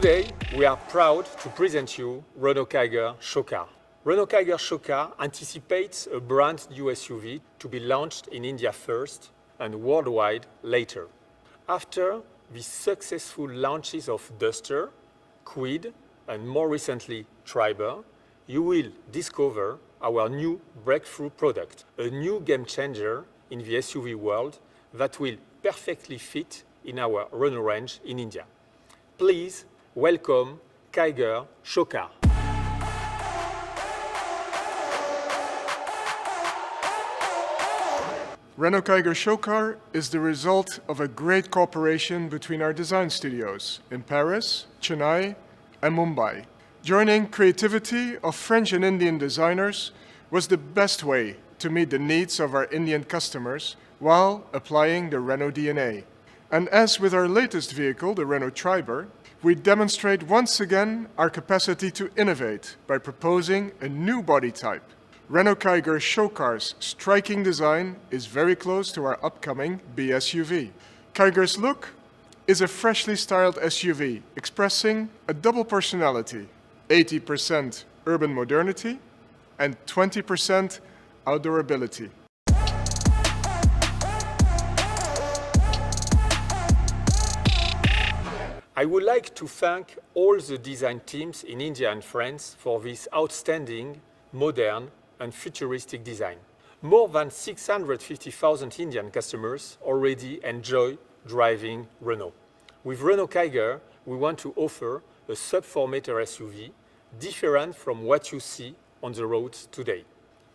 Today, we are proud to present you Renault Kiger SHOWCAR. Renault Kiger SHOWCAR anticipates a brand new SUV to be launched in India first and worldwide later. After the successful launches of Duster, Kwid, and more recently Triber, you will discover our new breakthrough product, a new game changer in the SUV world that will perfectly fit in our Renault range in India. Please welcome Kiger SHOWCAR. Renault Kiger SHOWCAR is the result of a great cooperation between our design studios in Paris, Chennai, and Mumbai. Joining creativity of French and Indian designers was the best way to meet the needs of our Indian customers while applying the Renault DNA. And as with our latest vehicle, the Renault Triber, we demonstrate once again our capacity to innovate by proposing a new body type. Renault Kiger SHOWCAR's striking design is very close to our upcoming B-SUV. Kiger's look is a freshly styled SUV expressing a double personality, 80% urban modernity and 20% outdoor ability. I would like to thank all the design teams in India and France for this outstanding, modern, and futuristic design. More than 650,000 Indian customers already enjoy driving Renault. With Renault Kiger, we want to offer a sub-4 meter SUV different from what you see on the roads today.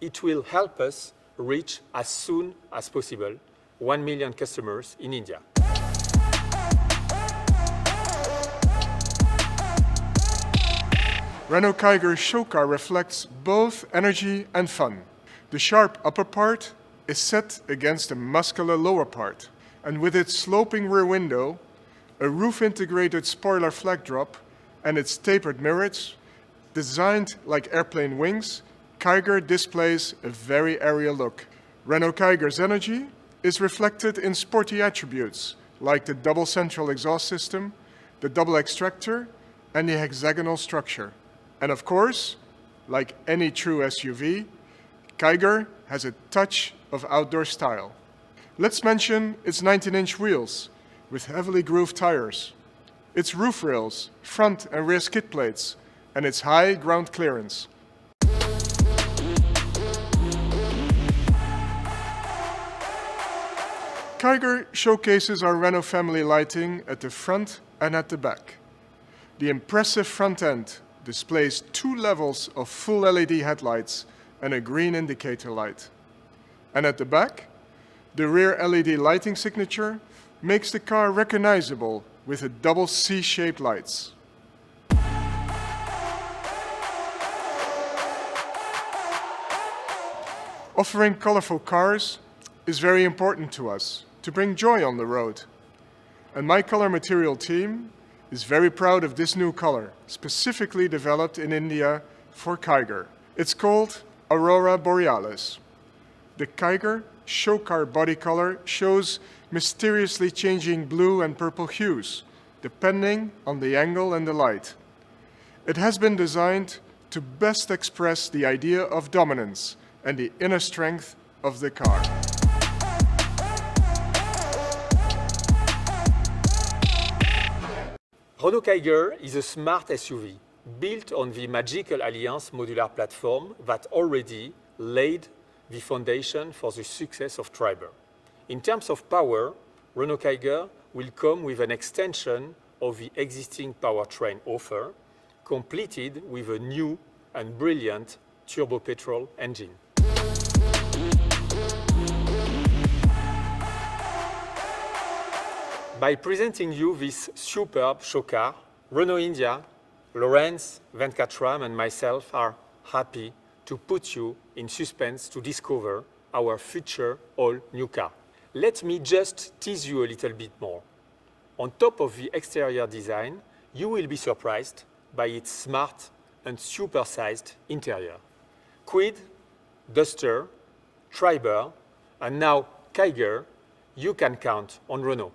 It will help us reach as soon as possible 1 million customers in India. Renault Kiger SHOWCAR reflects both energy and fun. The sharp upper part is set against a muscular lower part, and with its sloping rear window, a roof-integrated spoiler flag drop, and its tapered mirrors, designed like airplane wings, Kiger displays a very aerial look. Renault Kiger's energy is reflected in sporty attributes like the double central exhaust system, the double extractor, and the hexagonal structure. And of course, like any true SUV, Kiger has a touch of outdoor style. Let's mention its 19-inch wheels with heavily grooved tires, its roof rails, front and rear skid plates, and its high ground clearance. Kiger showcases our Renault family lighting at the front and at the back. The impressive front end displays 2 levels of full LED headlights and a green indicator light. And at the back, the rear LED lighting signature makes the car recognizable with a double C-shaped lights. Offering colorful cars is very important to us to bring joy on the road. And my color material team is very proud of this new color, specifically developed in India for Kiger. It's called Aurora Borealis. The Kiger SHOWCAR body color shows mysteriously changing blue and purple hues, depending on the angle and the light. It has been designed to best express the idea of dominance and the inner strength of the car. Renault Kiger is a smart SUV built on the Magical Alliance modular platform that already laid the foundation for the success of Triber. In terms of power, Renault Kiger will come with an extension of the existing powertrain offer, completed with a new and brilliant turbo petrol engine. By presenting you this superb SHOWCAR, Renault India, Lorenz, Venkatram and myself are happy to put you in suspense to discover our future all-new car. Let me just tease you a little bit more. On top of the exterior design, you will be surprised by its smart and super-sized interior. Kwid, Duster, Triber, and now Kiger, you can count on Renault.